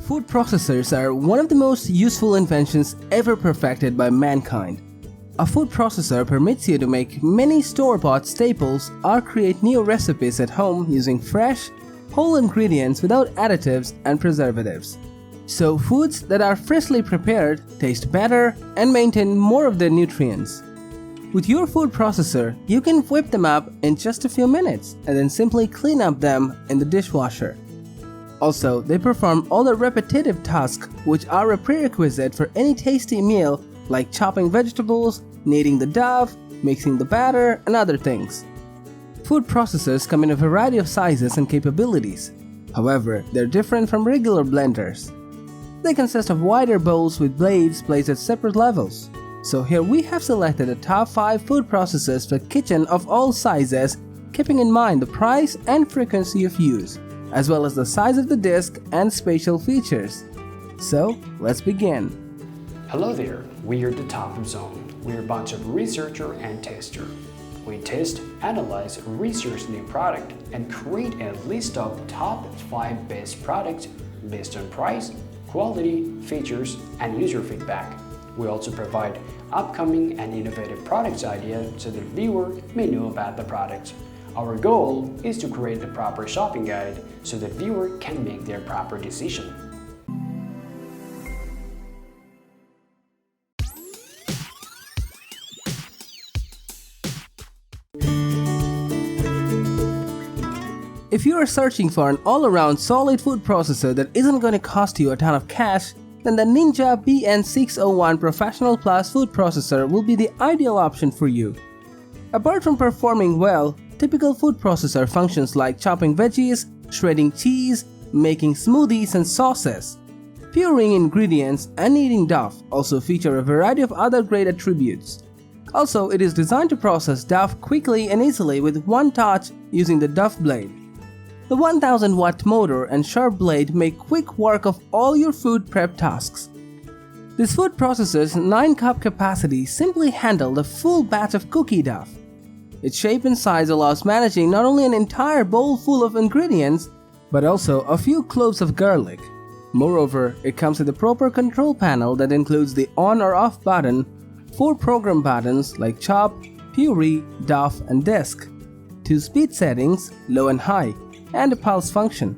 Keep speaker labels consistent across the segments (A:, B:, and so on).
A: Food processors are one of the most useful inventions ever perfected by mankind. A food processor permits you to make many store-bought staples or create new recipes at home using fresh, whole ingredients without additives and preservatives. So foods that are freshly prepared taste better and maintain more of their nutrients. With your food processor, you can whip them up in just a few minutes and then simply clean up them in the dishwasher. Also, they perform all the repetitive tasks which are a prerequisite for any tasty meal like chopping vegetables, kneading the dough, mixing the batter, and other things. Food processors come in a variety of sizes and capabilities. However, they're different from regular blenders. They consist of wider bowls with blades placed at separate levels. So here we have selected the top 5 food processors for kitchen of all sizes, keeping in mind the price and frequency of use, as well as the size of the disc and spatial features. So, let's begin.
B: Hello there, we are the Top Zone. We're a bunch of researcher and tester. We test, analyze, research new product, and create a list of top 5 best products based on price, quality, features, and user feedback. We also provide upcoming and innovative products ideas so the viewer may know about the products. Our goal is to create the proper shopping guide so the viewer can make their proper decision.
A: If you are searching for an all-around solid food processor that isn't going to cost you a ton of cash, then the Ninja BN601 Professional Plus food processor will be the ideal option for you. Apart from performing well, typical food processor functions like chopping veggies, shredding cheese, making smoothies and sauces, pureeing ingredients, and kneading dough also feature a variety of other great attributes. Also, it is designed to process dough quickly and easily with one touch using the dough blade. The 1000-watt motor and sharp blade make quick work of all your food prep tasks. This food processor's 9-cup capacity simply handles the full batch of cookie dough. Its shape and size allows managing not only an entire bowl full of ingredients, but also a few cloves of garlic. Moreover, it comes with a proper control panel that includes the on or off button, 4 program buttons like chop, puree, dough, and disk, 2 speed settings, low and high, and a pulse function.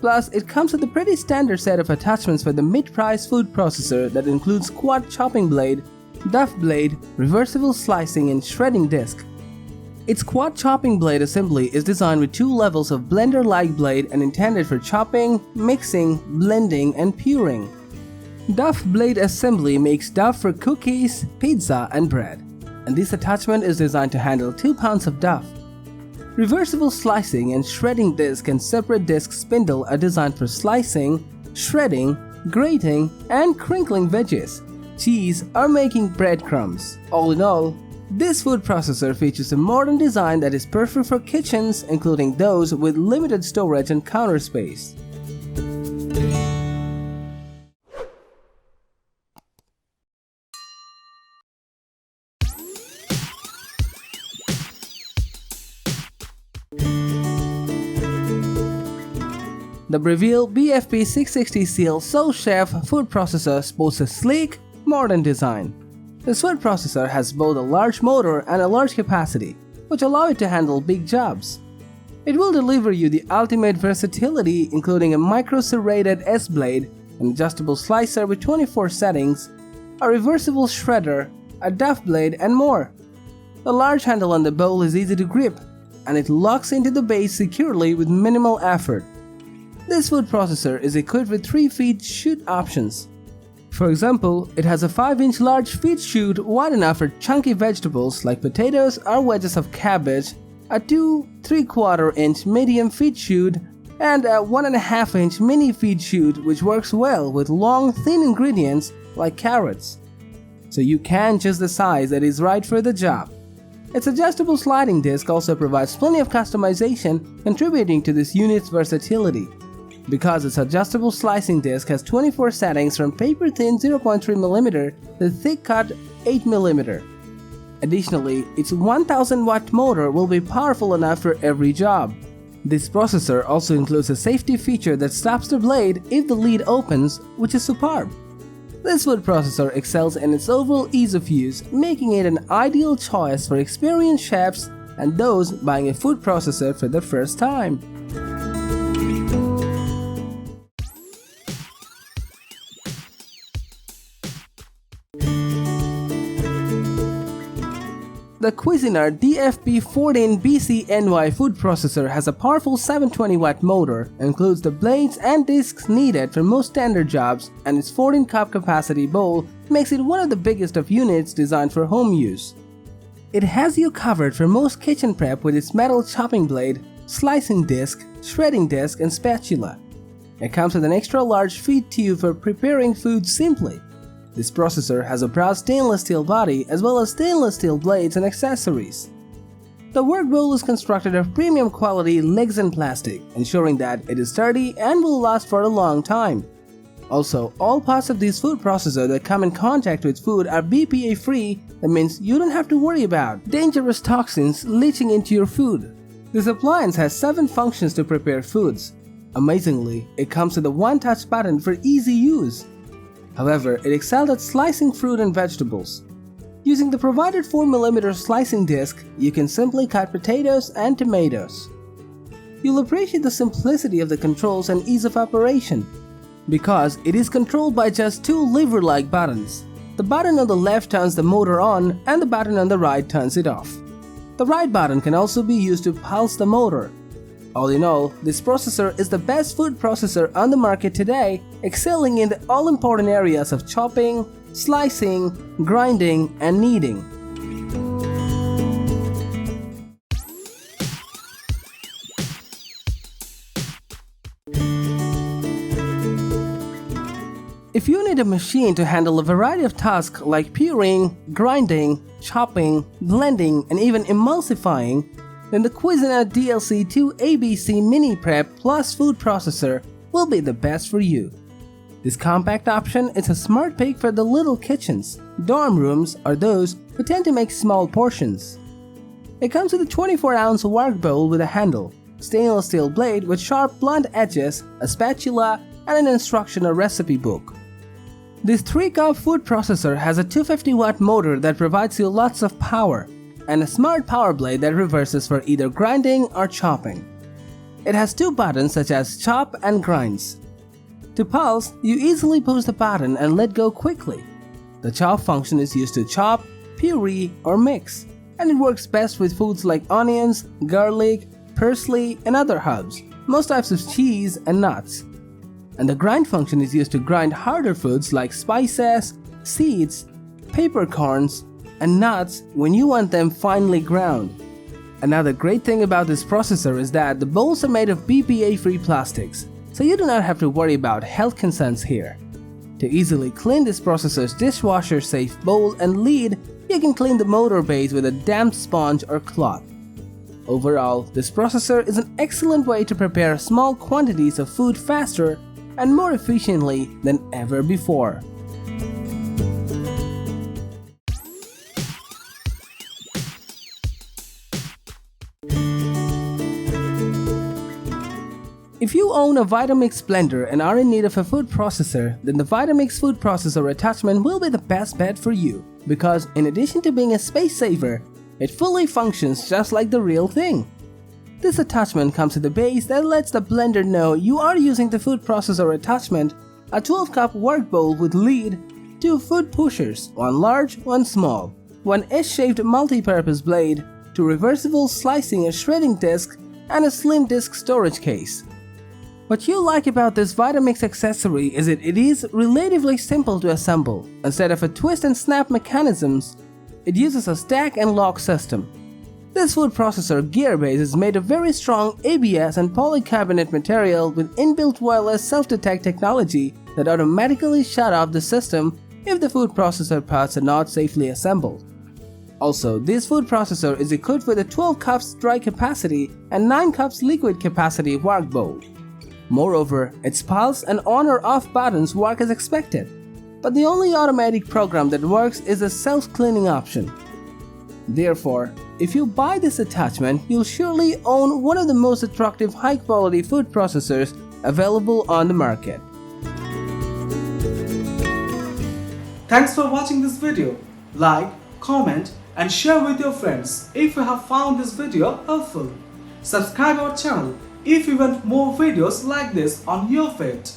A: Plus, it comes with a pretty standard set of attachments for the mid-price food processor that includes quad chopping blade, dough blade, reversible slicing, and shredding disc. Its quad chopping blade assembly is designed with 2 levels of blender-like blade and intended for chopping, mixing, blending, and pureeing. Dough blade assembly makes dough for cookies, pizza, and bread, and this attachment is designed to handle 2 pounds of dough. Reversible slicing and shredding disc and separate disc spindle are designed for slicing, shredding, grating, and crinkling veggies, cheese, or making breadcrumbs. All in all, this food processor features a modern design that is perfect for kitchens, including those with limited storage and counter space. The Breville BFP14BCNY Seal Soul Chef food processor boasts a sleek, modern design. This food processor has both a large motor and a large capacity, which allow it to handle big jobs. It will deliver you the ultimate versatility, including a micro-serrated S-blade, an adjustable slicer with 24 settings, a reversible shredder, a dough blade, and more. The large handle on the bowl is easy to grip, and it locks into the base securely with minimal effort. This food processor is equipped with 3 feed chute options. For example, it has a 5-inch large feed chute wide enough for chunky vegetables like potatoes or wedges of cabbage, a 2 3/4-inch medium feed chute, and a 1.5-inch mini feed chute which works well with long, thin ingredients like carrots. So you can choose the size that is right for the job. Its adjustable sliding disc also provides plenty of customization, contributing to this unit's versatility. Because its adjustable slicing disc has 24 settings from paper-thin 0.3mm to thick-cut 8mm. Additionally, its 1000-watt motor will be powerful enough for every job. This processor also includes a safety feature that stops the blade if the lid opens, which is superb. This food processor excels in its overall ease of use, making it an ideal choice for experienced chefs and those buying a food processor for the first time. The Cuisinart DFP14BCNY food processor has a powerful 720-watt motor, includes the blades and discs needed for most standard jobs, and its 14-cup capacity bowl makes it one of the biggest of units designed for home use. It has you covered for most kitchen prep with its metal chopping blade, slicing disc, shredding disc, and spatula. It comes with an extra large feed tube for preparing food simply. This processor has a proud stainless steel body as well as stainless steel blades and accessories. The work bowl is constructed of premium quality Lexan plastic, ensuring that it is sturdy and will last for a long time. Also, all parts of this food processor that come in contact with food are BPA free. That means you don't have to worry about dangerous toxins leaching into your food. This appliance has 7 functions to prepare foods. Amazingly, it comes with a one-touch button for easy use. However, it excelled at slicing fruit and vegetables. Using the provided 4mm slicing disc, you can simply cut potatoes and tomatoes. You'll appreciate the simplicity of the controls and ease of operation, because it is controlled by just 2 lever-like buttons. The button on the left turns the motor on and the button on the right turns it off. The right button can also be used to pulse the motor. All in all, this processor is the best food processor on the market today, excelling in the all-important areas of chopping, slicing, grinding, and kneading. If you need a machine to handle a variety of tasks like pureeing, grinding, chopping, blending, and even emulsifying, then the Cuisinart DLC2ABC Mini Prep Plus Food Processor will be the best for you. This compact option is a smart pick for the little kitchens, dorm rooms, or those who tend to make small portions. It comes with a 24-ounce work bowl with a handle, stainless steel blade with sharp blunt edges, a spatula, and an instruction or recipe book. This 3-cup food processor has a 250-watt motor that provides you lots of power, and a smart power blade that reverses for either grinding or chopping. It has 2 buttons such as chop and grinds. To pulse, you easily push the button and let go quickly. The chop function is used to chop, puree, or mix, and it works best with foods like onions, garlic, parsley, and other herbs, most types of cheese, and nuts. And the grind function is used to grind harder foods like spices, seeds, peppercorns, and nuts when you want them finely ground. Another great thing about this processor is that the bowls are made of BPA-free plastics, so you do not have to worry about health concerns here. To easily clean this processor's dishwasher-safe bowl and lid, you can clean the motor base with a damp sponge or cloth. Overall, this processor is an excellent way to prepare small quantities of food faster and more efficiently than ever before. If you own a Vitamix blender and are in need of a food processor, then the Vitamix food processor attachment will be the best bet for you, because in addition to being a space saver, it fully functions just like the real thing. This attachment comes with a base that lets the blender know you are using the food processor attachment, a 12-cup work bowl with lid, 2 food pushers, one large, one small, one S-shaped multi-purpose blade, 2 reversible slicing and shredding discs, and a slim disc storage case. What you like about this Vitamix accessory is that it is relatively simple to assemble. Instead of a twist and snap mechanisms, it uses a stack and lock system. This food processor gear base is made of very strong ABS and polycarbonate material with inbuilt wireless self-detect technology that automatically shut off the system if the food processor parts are not safely assembled. Also, this food processor is equipped with a 12 cups dry capacity and 9 cups liquid capacity work bowl. Moreover, its pulse and on or off buttons work as expected, but the only automatic program that works is the self-cleaning option. Therefore, if you buy this attachment, you'll surely own one of the most attractive high-quality food processors available on the market.
C: Thanks for watching this video. Like, comment and share with your friends if you have found this video helpful. Subscribe our channel if you want more videos like this on your feed.